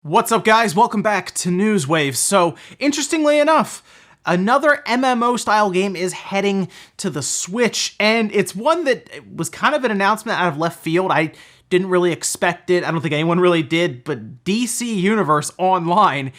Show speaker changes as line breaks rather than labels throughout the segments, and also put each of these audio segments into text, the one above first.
What's up, guys? Welcome back to Newswave. So, interestingly enough, another MMO-style game is heading to the Switch, and it's one that was kind of an announcement out of left field. I didn't really expect it. I don't think anyone really did, but DC Universe Online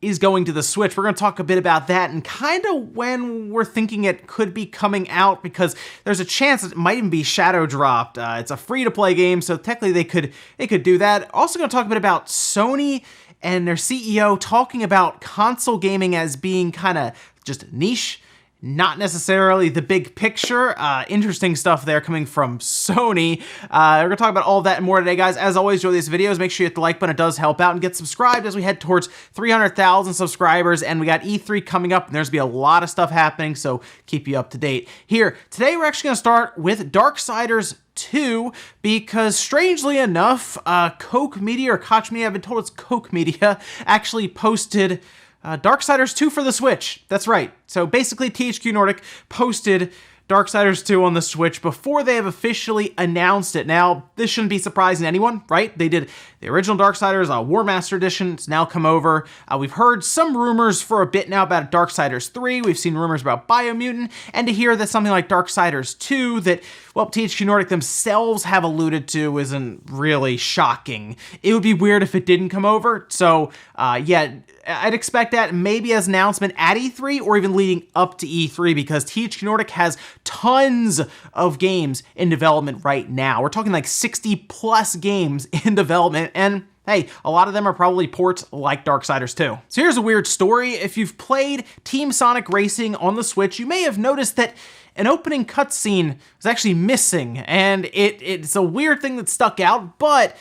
is going to the Switch. We're going to talk a bit about that and kind of when we're thinking it could be coming out, because there's a chance it might even be shadow dropped. It's a free-to-play game, so technically they could do that. Also going to talk a bit about Sony and their CEO talking about console gaming as being kind of just niche, not necessarily the big picture. Interesting stuff there coming from Sony. We're gonna talk about all of that and more today, guys. As always, enjoy these videos. Make sure you hit the like button. It does help out. And get subscribed as we head towards 300,000 subscribers. And we got E3 coming up, and there's gonna be a lot of stuff happening, so keep you up to date. Here, today we're actually gonna start with Darksiders 2, because strangely enough, Koch Media, or Koch Media, I've been told it's Koch Media, actually posted Darksiders 2 for the Switch. That's right. So basically, THQ Nordic posted Darksiders 2 on the Switch before they have officially announced it. Now, this shouldn't be surprising to anyone, right? They did the original Darksiders, War Master Edition. It's now come over. We've heard some rumors for a bit now about Darksiders 3. We've seen rumors about Biomutant. And to hear that something like Darksiders 2 that, well, THQ Nordic themselves have alluded to isn't really shocking. It would be weird if it didn't come over. So, yeah, I'd expect that maybe as an announcement at E3 or even leading up to E3, because THQ Nordic has tons of games in development right now. We're talking like 60 plus games in development, and hey, a lot of them are probably ports like Darksiders 2. So here's a weird story. If you've played Team Sonic Racing on the Switch, you may have noticed that an opening cutscene was actually missing, and it's a weird thing that stuck out, but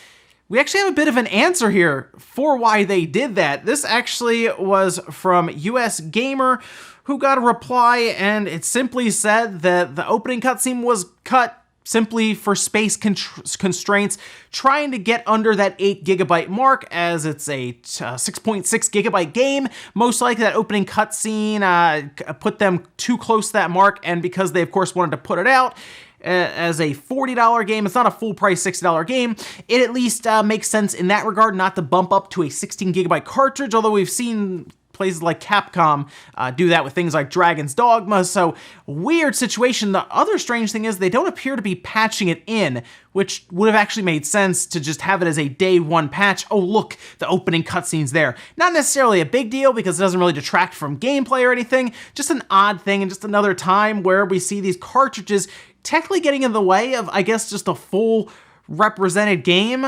we actually have a bit of an answer here for why they did that. This actually was from US Gamer, who got a reply, and it simply said that the opening cutscene was cut simply for space constraints, trying to get under that 8 gigabyte mark, as it's a 6.6 gigabyte game. Most likely that opening cutscene put them too close to that mark, and because they of course wanted to put it out as a $40 game, it's not a full price $60 game, it at least makes sense in that regard not to bump up to a 16 gigabyte cartridge, although we've seen places like Capcom do that with things like Dragon's Dogma, so weird situation. The other strange thing is they don't appear to be patching it in, which would have actually made sense to just have it as a day one patch. Oh, look, the opening cutscene's there. Not necessarily a big deal because it doesn't really detract from gameplay or anything, just an odd thing and just another time where we see these cartridges technically getting in the way of, I guess, just a full represented game.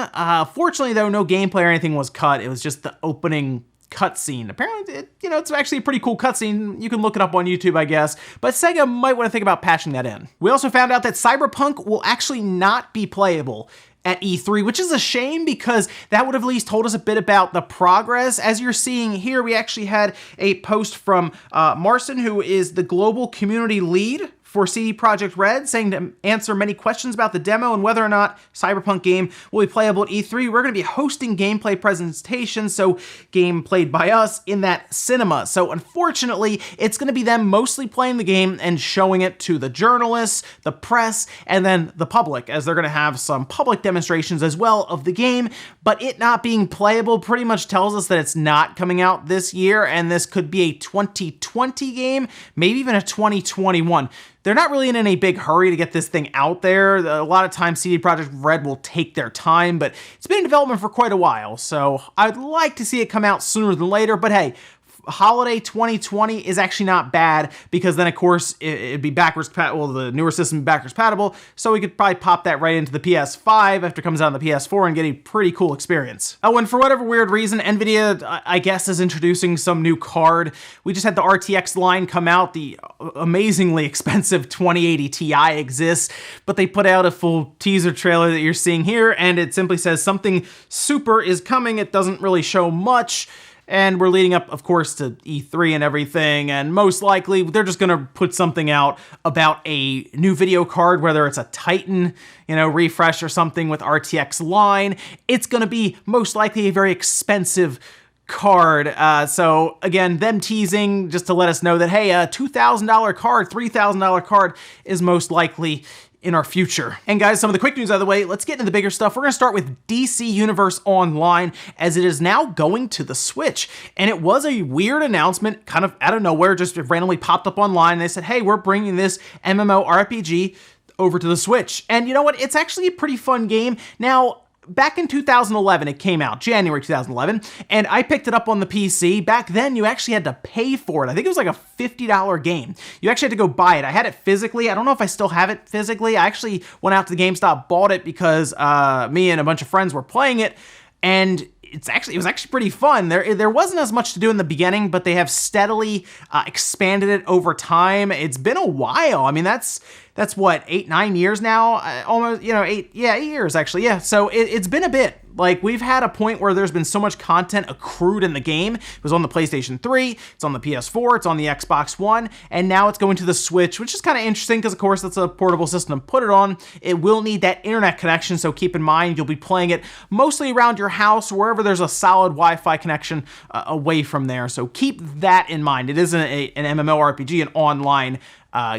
Fortunately, though, no gameplay or anything was cut. It was just the opening cutscene. Apparently, it's actually a pretty cool cutscene. You can look it up on YouTube, I guess, but Sega might want to think about patching that in. We also found out that Cyberpunk will actually not be playable at E3, which is a shame because that would have at least told us a bit about the progress. As you're seeing here, we actually had a post from Marcin, who is the global community lead for CD Projekt Red, saying to answer many questions about the demo and whether or not Cyberpunk game will be playable at E3. We're going to be hosting gameplay presentations, so game played by us in that cinema. So unfortunately, it's going to be them mostly playing the game and showing it to the journalists, the press, and then the public, as they're going to have some public demonstrations as well of the game. But it not being playable pretty much tells us that it's not coming out this year, and this could be a 2020 game, maybe even a 2021. They're not really in any big hurry to get this thing out there. A lot of times CD Projekt Red will take their time, but it's been in development for quite a while, so I'd like to see it come out sooner than later, but hey, holiday 2020 is actually not bad, because then of course it'd be backwards compatible, the newer system be backwards compatible, so we could probably pop that right into the PS5 after it comes out on the PS4 and get a pretty cool experience. Oh, and for whatever weird reason, Nvidia, I guess, is introducing some new card. We just had the RTX line come out. The amazingly expensive 2080 Ti exists, but they put out a full teaser trailer that you're seeing here, and it simply says something super is coming. It doesn't really show much. And we're leading up, of course, to E3 and everything, and most likely they're just gonna put something out about a new video card, whether it's a Titan, refresh or something with RTX line. It's gonna be most likely a very expensive card. So again, them teasing just to let us know that, hey, a $2,000 card, $3,000 card is most likely in our future. And guys, some of the quick news out of the way, let's get into the bigger stuff. We're gonna start with DC Universe Online, as it is now going to the Switch. And it was a weird announcement, kind of out of nowhere, just randomly popped up online. They said, hey, we're bringing this MMORPG over to the Switch. And you know what? It's actually a pretty fun game. Now, back in 2011, it came out, January 2011, and I picked it up on the PC. Back then, you actually had to pay for it. I think it was like a $50 game. You actually had to go buy it. I had it physically. I don't know if I still have it physically. I actually went out to the GameStop, bought it because me and a bunch of friends were playing it, and it was actually pretty fun. There wasn't as much to do in the beginning, but they have steadily expanded it over time. It's been a while. I mean, that's what, 8-9 years now? Almost, 8 years actually. Yeah, so it's been a bit. Like, we've had a point where there's been so much content accrued in the game. It was on the PlayStation 3, it's on the PS4, it's on the Xbox One, and now it's going to the Switch, which is kind of interesting because, of course, that's a portable system to put it on. It will need that internet connection, so keep in mind you'll be playing it mostly around your house, wherever there's a solid Wi-Fi connection away from there. So keep that in mind. It isn't an MMORPG, an online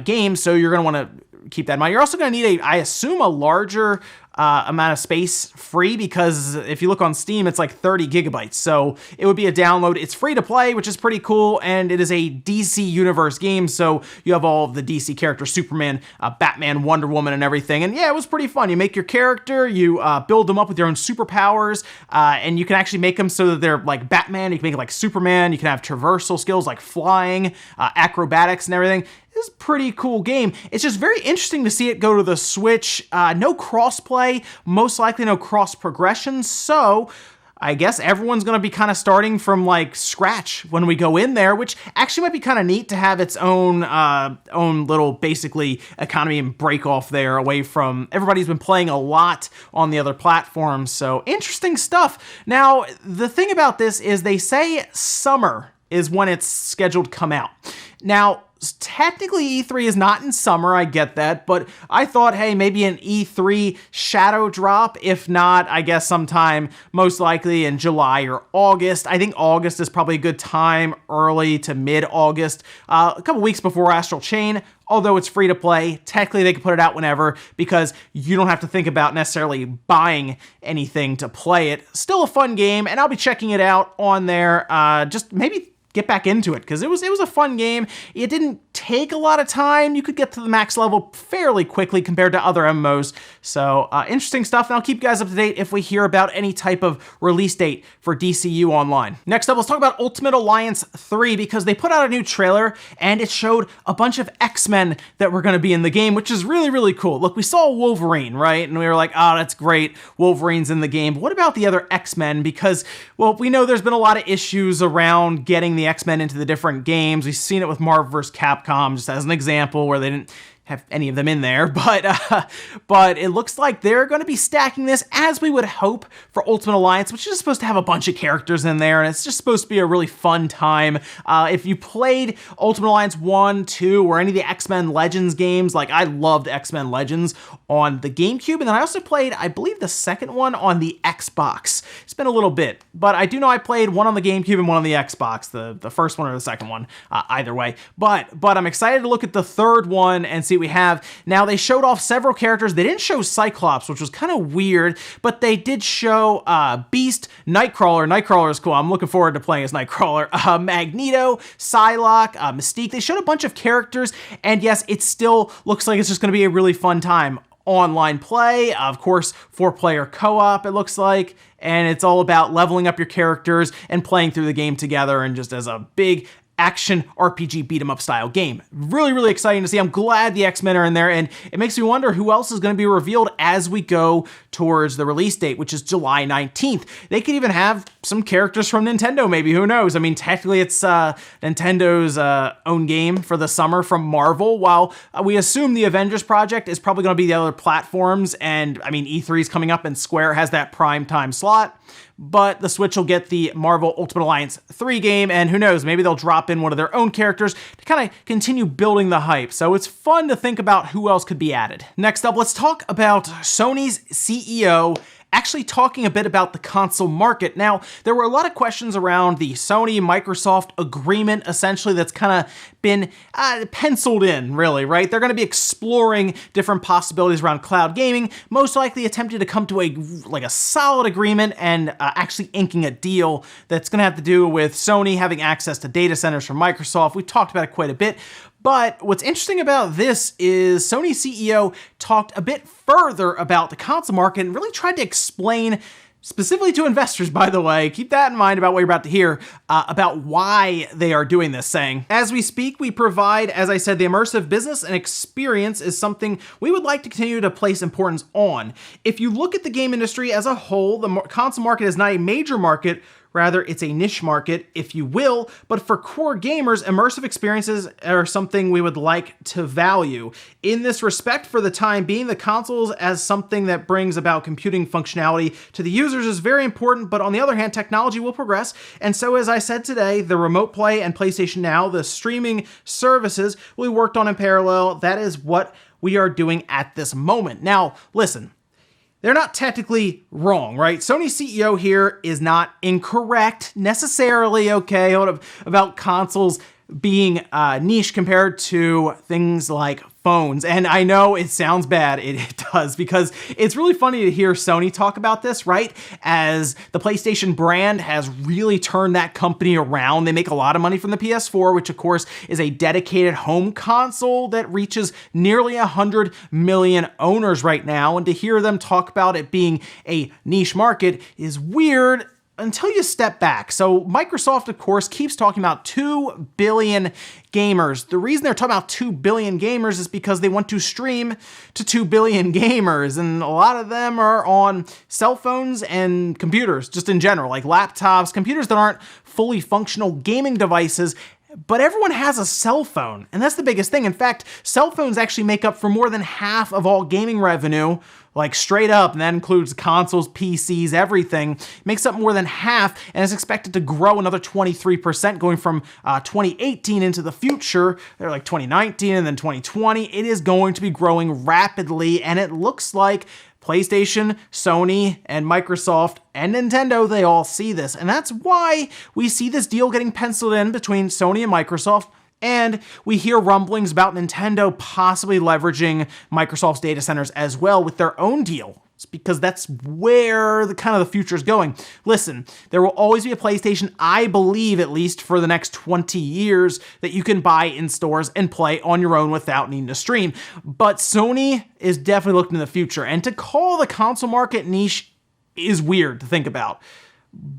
game, so you're going to want to keep that in mind. You're also going to need I assume, a larger amount of space free, because if you look on Steam, it's like 30 gigabytes. So it would be a download. It's free to play, which is pretty cool. And it is a DC Universe game. So you have all of the DC characters, Superman, Batman, Wonder Woman, and everything. And yeah, it was pretty fun. You make your character, you build them up with your own superpowers, and you can actually make them so that they're like Batman. You can make it like Superman. You can have traversal skills like flying, acrobatics, and everything. This is a pretty cool game. It's just very interesting to see it go to the Switch. No crossplay, most likely no cross progression. So I guess everyone's going to be kind of starting from like scratch when we go in there, which actually might be kind of neat to have its own little basically economy and break off there away from everybody's been playing a lot on the other platforms. So interesting stuff. Now, the thing about this is they say summer is when it's scheduled to come out. Now, technically E3 is not in summer, I get that, but I thought, hey, maybe an E3 shadow drop. If not, I guess sometime most likely in July or August. I think August is probably a good time, early to mid-August, a couple weeks before Astral Chain. Although it's free to play, technically they can put it out whenever because you don't have to think about necessarily buying anything to play it. Still a fun game, and I'll be checking it out on there, just maybe get back into it, because it was a fun game. It didn't take a lot of time. You could get to the max level fairly quickly compared to other MMOs. So interesting stuff, and I'll keep you guys up to date if we hear about any type of release date for DCU Online. Next up, let's talk about Ultimate Alliance 3, because they put out a new trailer, and it showed a bunch of X-Men that were going to be in the game, which is really, really cool. Look, we saw Wolverine, right? And we were like, oh, that's great. Wolverine's in the game. But what about the other X-Men? Because, well, we know there's been a lot of issues around getting the X-Men into the different games. We've seen it with Marvel vs. Capcom, just as an example, where they didn't have any of them in there, but it looks like they're going to be stacking this, as we would hope, for Ultimate Alliance, which is supposed to have a bunch of characters in there, and it's just supposed to be a really fun time. If you played Ultimate Alliance 1, 2, or any of the X-Men Legends games, like I loved X-Men Legends on the GameCube, and then I also played, I believe, the second one on the Xbox. It's been a little bit, but I do know I played one on the GameCube and one on the Xbox, the first one or the second one, either way. But I'm excited to look at the third one and see what we have. Now, they showed off several characters. They didn't show Cyclops, which was kind of weird, but they did show Beast, Nightcrawler. Nightcrawler is cool. I'm looking forward to playing as Nightcrawler. Magneto, Psylocke, Mystique. They showed a bunch of characters, and yes, it still looks like it's just going to be a really fun time. Online play, of course, 4-player co-op, it looks like, and it's all about leveling up your characters and playing through the game together, and just as a big action RPG beat 'em up style game. Really, really exciting to see. I'm glad the X-Men are in there, and it makes me wonder who else is going to be revealed as we go towards the release date, which is July 19th. They could even have some characters from Nintendo, maybe. Who knows? I mean, technically it's Nintendo's own game for the summer from Marvel, while we assume the Avengers project is probably going to be the other platforms, and I mean, E3 is coming up and Square has that prime time slot. But the Switch will get the Marvel Ultimate Alliance 3 game, and who knows, maybe they'll drop in one of their own characters to kind of continue building the hype. So it's fun to think about who else could be added. Next up, let's talk about Sony's CEO actually talking a bit about the console market. Now, there were a lot of questions around the Sony-Microsoft agreement, essentially, that's kind of been penciled in, really, right? They're going to be exploring different possibilities around cloud gaming, most likely attempting to come to a solid agreement and actually inking a deal that's going to have to do with Sony having access to data centers from Microsoft. We've talked about it quite a bit. But what's interesting about this is Sony's CEO talked a bit further about the console market and really tried to explain, specifically to investors, by the way, keep that in mind about what you're about to hear, about why they are doing this, saying, as we speak, we provide, as I said, the immersive business and experience is something we would like to continue to place importance on. If you look at the game industry as a whole, the console market is not a major market. Rather, it's a niche market, if you will, but for core gamers, immersive experiences are something we would like to value. In this respect, for the time being, the consoles as something that brings about computing functionality to the users is very important, but on the other hand, technology will progress, and so as I said today, the Remote Play and PlayStation Now, the streaming services we worked on in parallel, that is what we are doing at this moment. Now, listen. They're not technically wrong, right? Sony's CEO here is not incorrect necessarily, okay, about consoles being niche compared to things like phones. And I know it sounds bad, it does, because it's really funny to hear Sony talk about this, right? As the PlayStation brand has really turned that company around. They make a lot of money from the PS4, which of course is a dedicated home console that reaches nearly 100 million owners right now. And to hear them talk about it being a niche market is weird until you step back. So Microsoft, of course, keeps talking about 2 billion gamers. The reason they're talking about 2 billion gamers is because they want to stream to 2 billion gamers, and a lot of them are on cell phones and computers, just in general, like laptops, computers that aren't fully functional gaming devices. But everyone has a cell phone, and that's the biggest thing. In fact, cell phones actually make up for more than half of all gaming revenue, like straight up, and that includes consoles, PCs, everything. It makes up more than half, and is expected to grow another 23% going from 2018 into the future. They're like 2019 and then 2020. It is going to be growing rapidly, and it looks like PlayStation, Sony, and Microsoft, and Nintendo, they all see this. And that's why we see this deal getting penciled in between Sony and Microsoft. And we hear rumblings about Nintendo possibly leveraging Microsoft's data centers as well with their own deal. It's because that's where the future is going. Listen, there will always be a PlayStation, I believe, at least for the next 20 years, that you can buy in stores and play on your own without needing to stream. But Sony is definitely looking to the future. And to call the console market niche is weird to think about.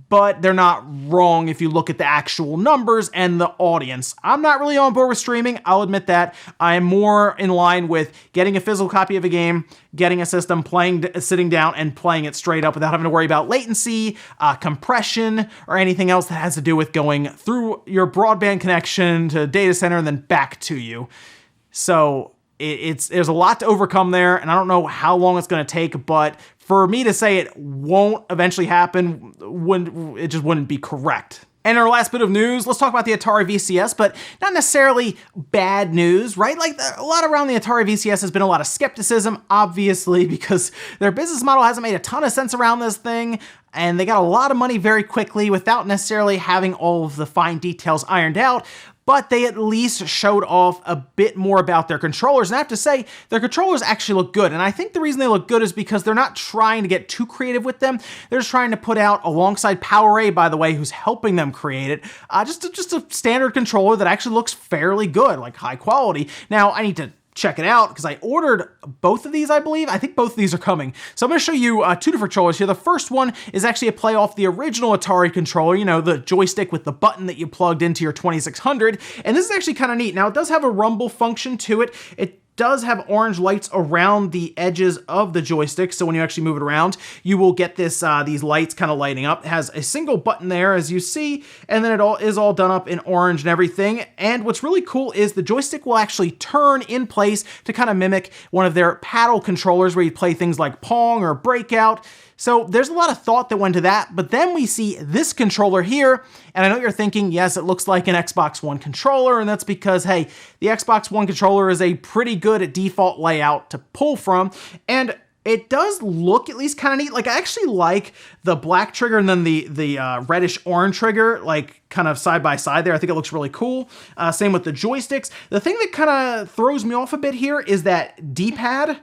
But they're not wrong if you look at the actual numbers and the audience. I'm not really on board with streaming, I'll admit that. I am more in line with getting a physical copy of a game, getting a system, sitting down and playing it straight up without having to worry about latency, compression, or anything else that has to do with going through your broadband connection to a data center and then back to you. So there's a lot to overcome there, and I don't know how long it's going to take, but for me to say it won't eventually happen, it just wouldn't be correct. And our last bit of news, let's talk about the Atari VCS, but not necessarily bad news, right? Like a lot around the Atari VCS has been a lot of skepticism, obviously, because their business model hasn't made a ton of sense around this thing, and they got a lot of money very quickly without necessarily having all of the fine details ironed out. But they at least showed off a bit more about their controllers. And I have to say, their controllers actually look good. And I think the reason they look good is because they're not trying to get too creative with them. They're just trying to put out, alongside PowerA, by the way, who's helping them create it, just a standard controller that actually looks fairly good, like high quality. Now, I need to check it out because I ordered both of these, I believe. I think both of these are coming. So I'm going to show you two different controllers here. The first one is actually a play off the original Atari controller, you know, the joystick with the button that you plugged into your 2600. And this is actually kind of neat. Now, it does have a rumble function to it. It does have orange lights around the edges of the joystick, so when you actually move it around, you will get this these lights kind of lighting up. It has a single button there, as you see, and then it is all done up in orange and everything. And what's really cool is the joystick will actually turn in place to kind of mimic one of their paddle controllers where you play things like Pong or Breakout. So there's a lot of thought that went into that, but then we see this controller here, and I know you're thinking, yes, it looks like an Xbox One controller, and that's because, hey, the Xbox One controller is a pretty good default layout to pull from, and It does look at least kind of neat. Like, I actually like the black trigger and then the reddish orange trigger, like kind of side by side there. I think it looks really cool. Same with the joysticks. The thing that kind of throws me off a bit here is that D-pad.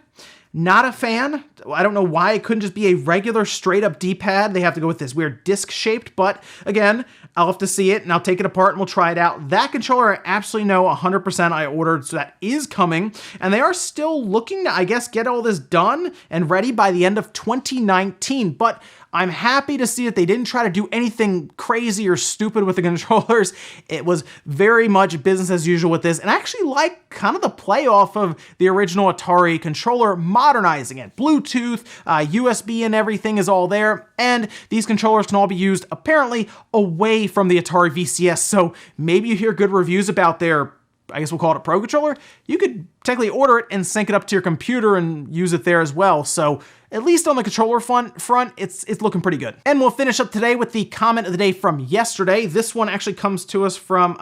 Not a fan. I don't know why it couldn't just be a regular straight up D-pad. They have to go with this weird disc shaped, but again, I'll have to see it and I'll take it apart and we'll try it out. That controller, I absolutely know 100% I ordered, so that is coming. And they are still looking to, I guess, get all this done and ready by the end of 2019. But I'm happy to see that they didn't try to do anything crazy or stupid with the controllers. It was very much business as usual with this, and I actually like kind of the play off of the original Atari controller, modernizing it. Bluetooth, USB and everything is all there, and these controllers can all be used apparently away from the Atari VCS, so maybe you hear good reviews about their, I guess we'll call it a Pro Controller. You could technically order it and sync it up to your computer and use it there as well. So at least on the controller front, it's looking pretty good. And we'll finish up today with the comment of the day from yesterday. This one actually comes to us from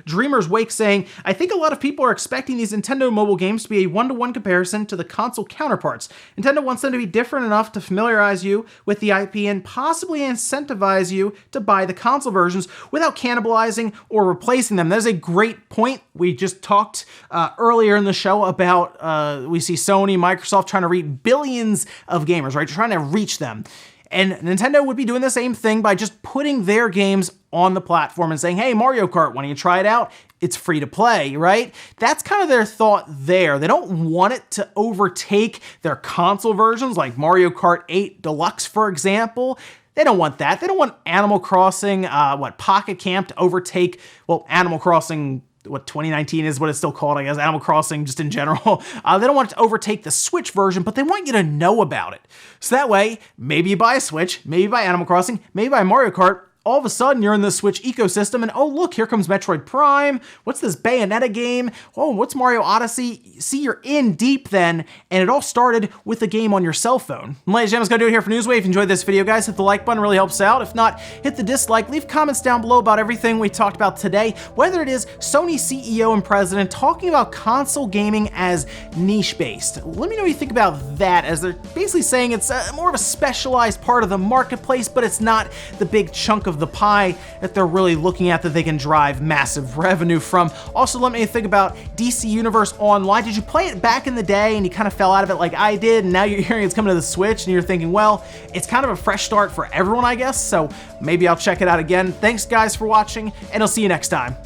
Dreamer's Wake saying, I think a lot of people are expecting these Nintendo mobile games to be a one-to-one comparison to the console counterparts. Nintendo wants them to be different enough to familiarize you with the IP and possibly incentivize you to buy the console versions without cannibalizing or replacing them. That is a great point. We just talked earlier in the show about we see Sony, Microsoft trying to reach billions of gamers, right? Trying to reach them. And Nintendo would be doing the same thing by just putting their games on the platform and saying, hey, Mario Kart, why don't you try it out? It's free to play, right? That's kind of their thought there. They don't want it to overtake their console versions like Mario Kart 8 Deluxe, for example. They don't want that. They don't want Animal Crossing, Pocket Camp to overtake, well, Animal Crossing, what 2019 is what it's still called, I guess, Animal Crossing just in general. They don't want it to overtake the Switch version, but they want you to know about it. So that way, maybe you buy a Switch, maybe you buy Animal Crossing, maybe you buy Mario Kart, all of a sudden you're in the Switch ecosystem and oh look, here comes Metroid Prime, what's this Bayonetta game, oh what's Mario Odyssey, see you're in deep then, and it all started with a game on your cell phone. And ladies and gentlemen, that's gonna do it here for Newswave. If you enjoyed this video guys, hit the like button, it really helps out. If not, hit the dislike, leave comments down below about everything we talked about today, whether it is Sony CEO and president talking about console gaming as niche based. Let me know what you think about that, as they're basically saying it's more of a specialized part of the marketplace, but it's not the big chunk of the pie that they're really looking at that they can drive massive revenue from. Also, let me think about DC Universe Online. Did you play it back in the day and you kind of fell out of it like I did, and now you're hearing it's coming to the Switch and you're thinking, well, it's kind of a fresh start for everyone, I guess, so maybe I'll check it out again. Thanks guys for watching, and I'll see you next time.